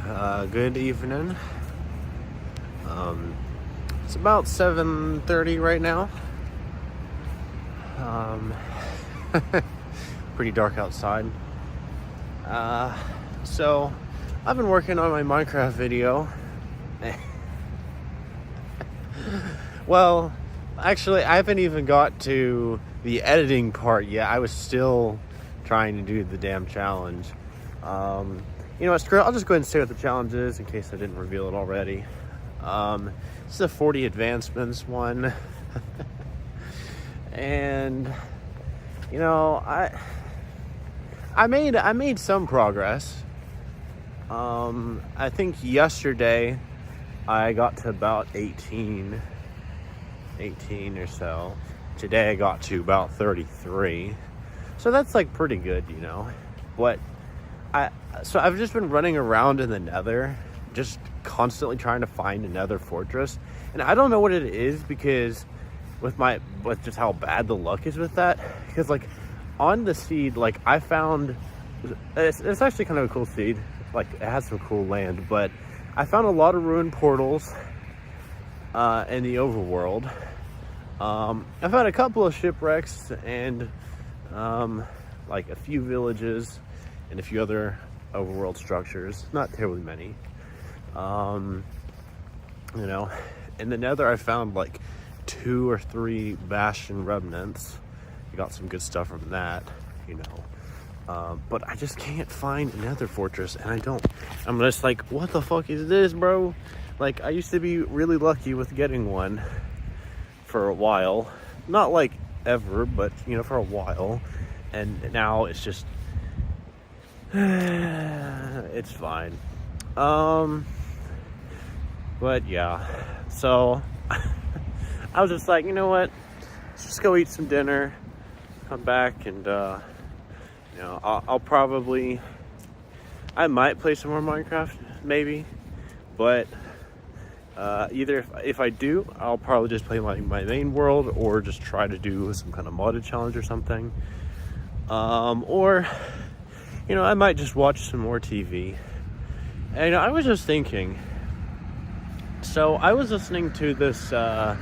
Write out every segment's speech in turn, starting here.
Good evening. It's about 7:30 right now. Um, Pretty dark outside. So I've been working on my Minecraft video. Well, actually, I haven't even got to the editing part yet. I was still trying to do the damn challenge. You know what, screw it. I'll just go ahead and say what the challenge is in case I didn't reveal it already. This is a 40 advancements one. And you know, I made some progress. I think yesterday I got to about 18 or so. Today I got to about 33. So that's like pretty good, you know. But I've just been running around in the Nether, just constantly trying to find another fortress. And I don't know what it is, because with just how bad the luck is with that. Because like on the seed, like I found, it's actually kind of a cool seed. Like it has some cool land, but I found a lot of ruined portals in the overworld. I found a couple of shipwrecks and like a few villages and a few other overworld structures, not terribly many. You know, in the Nether I found like 2 or 3 Bastion remnants. I got some good stuff from that, you know. But I just can't find another fortress, and I'm just like, what the fuck is this, bro? Like, I used to be really lucky with getting one for a while. Not like ever, but, you know, for a while. And now it's just, it's fine. But yeah, so I was just like, you know what? Let's just go eat some dinner, come back, and, you know, I might play some more Minecraft, maybe, but either if I do, I'll probably just play my main world, or just try to do some kind of modded challenge or something. Or, you know, I might just watch some more TV. And, you know, I was just thinking, so I was listening to this Nat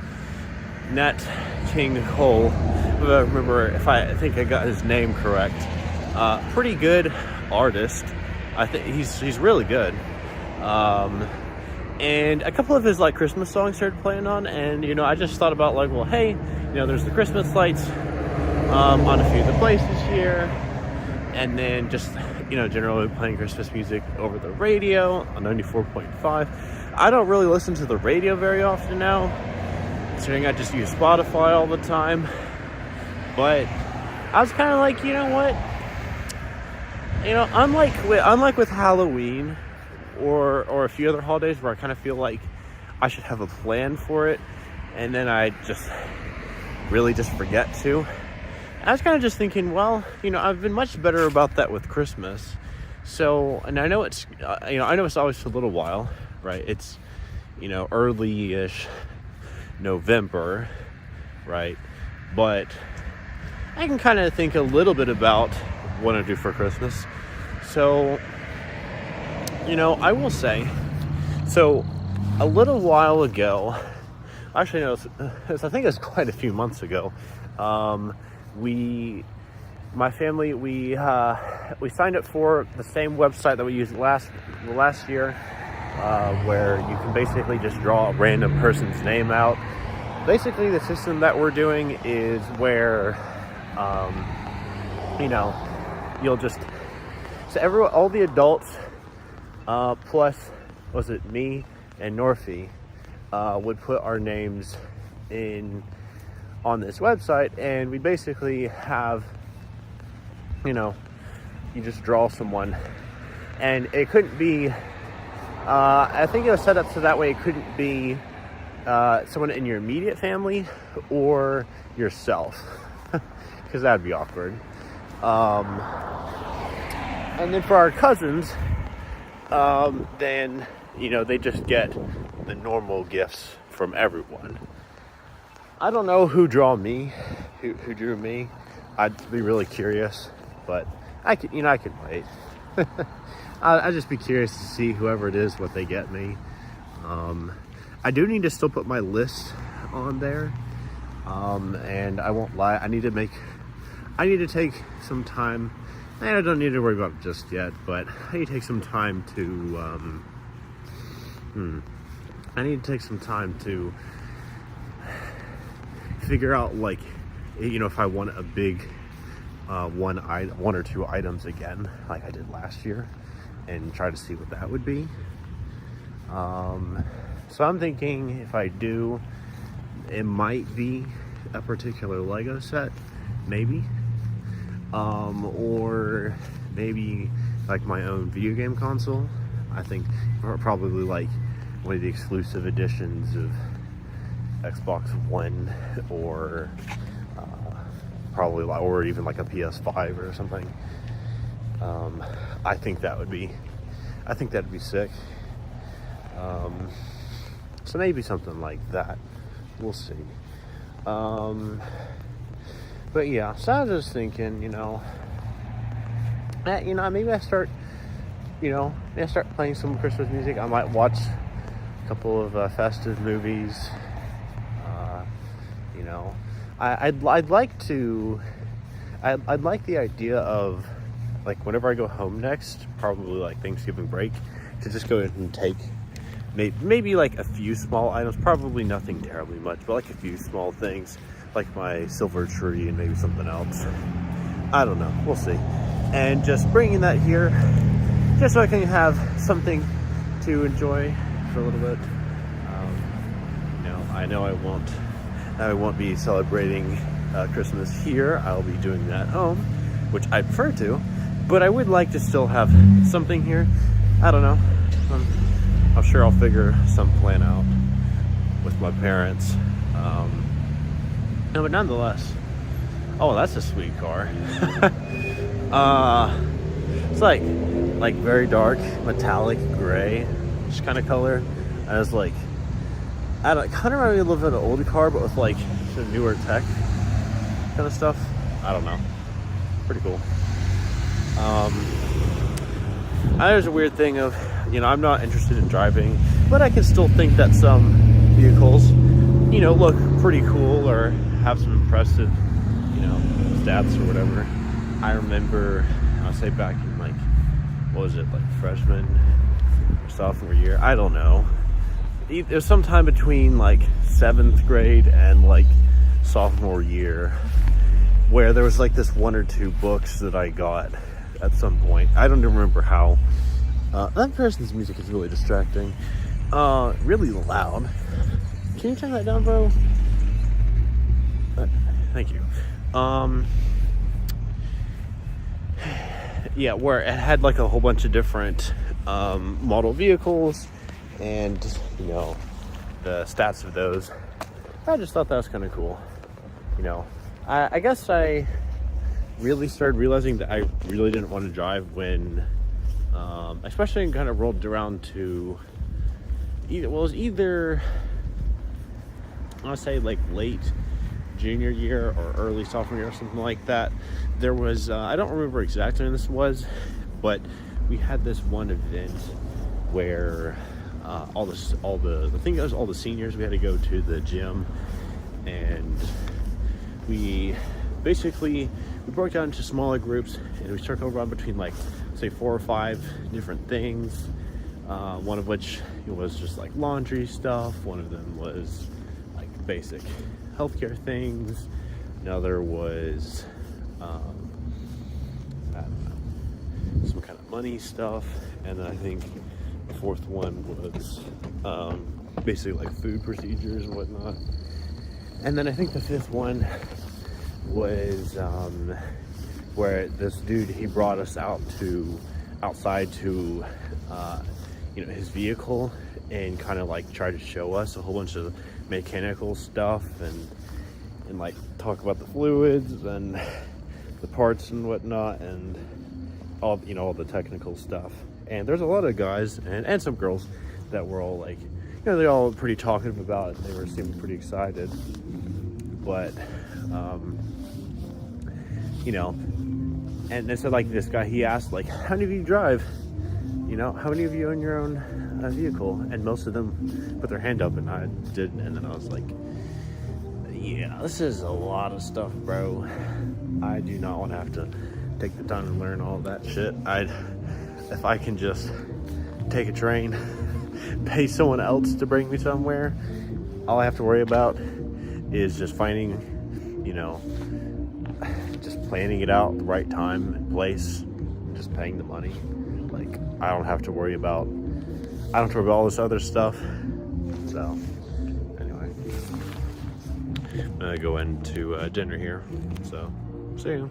King Cole, if I remember, I think I got his name correct. Pretty good artist. I think he's really good. And a couple of his like Christmas songs started playing on, and you know, I just thought about like, well, hey, you know, there's the Christmas lights on a few of the places here, and then just, you know, generally playing Christmas music over the radio on 94.5. I don't really listen to the radio very often now, considering I just use Spotify all the time. But I was kind of like, you know what? You know, unlike with Halloween or a few other holidays where I kind of feel like I should have a plan for it, and then I just really just forget to. I was kind of just thinking, well, you know, I've been much better about that with Christmas. So, and I know it's, you know, I know it's always a little while, right? It's, you know, early-ish November, right? But I can kind of think a little bit about what I do for Christmas. So, you know, I will say, so a little while ago, actually no, I think it was quite a few months ago, my family, we signed up for the same website that we used last year, where you can basically just draw a random person's name out. Basically, the system that we're doing is where, you know, you'll just, so all the adults, plus, was it me and Norfie, would put our names on this website, and we basically have, you know, you just draw someone, and it couldn't be, I think it was set up so that way it couldn't be someone in your immediate family or yourself, because that'd be awkward. And then for our cousins, then, you know, they just get the normal gifts from everyone. I don't know who drew me. I'd be really curious, but I can wait. I'd just be curious to see whoever it is, what they get me. I do need to still put my list on there. And I won't lie, I need to take some time, and I don't need to worry about it just yet, but I need to take some time to, figure out, like, you know, if I want a big, one or two items again, like I did last year, and try to see what that would be. So I'm thinking if I do, it might be a particular Lego set, maybe, or maybe like my own video game console. I think probably like one of the exclusive editions of Xbox One, or probably like, or even like a PS5 or something. I think that'd be sick. So maybe something like that. We'll see. But yeah, so I was just thinking, maybe I start playing some Christmas music. I might watch a couple of festive movies. I'd like the idea of, like, whenever I go home next, probably like Thanksgiving break, to just go ahead and take maybe like a few small items, probably nothing terribly much, but like a few small things, like my silver tree and maybe something else. I don't know, we'll see. And just bringing that here, just so I can have something to enjoy for a little bit. I know I won't be celebrating Christmas here. I'll be doing that at home, which I prefer to, but I would like to still have something here. I don't know. I'm sure I'll figure some plan out with my parents. No, but nonetheless. Oh, that's a sweet car. It's like very dark, metallic gray, just kind of color. And it's like, kind of reminded me a little bit of an old car, but with like some newer tech kind of stuff. I don't know. Pretty cool. There's a weird thing of, I'm not interested in driving, but I can still think that some vehicles, look pretty cool or have some impressive, stats or whatever. I remember, I'll say back in like, what was it, like freshman or sophomore year? I don't know. It was sometime between like 7th grade and like sophomore year, where there was like this 1 or 2 books that I got at some point. I don't even remember how. That person's music is really distracting. Really loud. Can you turn that down, bro? Thank you. Yeah, where it had like a whole bunch of different model vehicles and, the stats of those. I just thought that was kind of cool. I guess I really started realizing that I really didn't want to drive when, especially kind of rolled around to I want to say like late junior year or early sophomore year or something like that. There was, I don't remember exactly when this was, but we had this one event where all the seniors, we had to go to the gym, and we broke down into smaller groups, and we started around between like say 4 or 5 different things. One of which was just like laundry stuff. One of them was like basic healthcare things. Another was I don't know, some kind of money stuff, and then I think the 4th one was basically like food procedures and whatnot. And then I think the 5th one was where this dude, he brought us outside to his vehicle, and kind of like tried to show us a whole bunch of mechanical stuff and like talk about the fluids and the parts and whatnot, and all the technical stuff. And there's a lot of guys and some girls that were all like, they're all pretty talkative about it. They were seeming pretty excited, but And so like this guy, he asked like, how many of you drive? You know, how many of you own your own vehicle? And most of them put their hand up, and I didn't. And then I was like, yeah, this is a lot of stuff, bro. I do not want to have to take the time to learn all that shit. If I can just take a train, pay someone else to bring me somewhere, all I have to worry about is just finding, you know, just planning it out, the right time and place, just paying the money. Like, I don't have to worry about all this other stuff. So anyway, I'm gonna go into dinner here, so see you.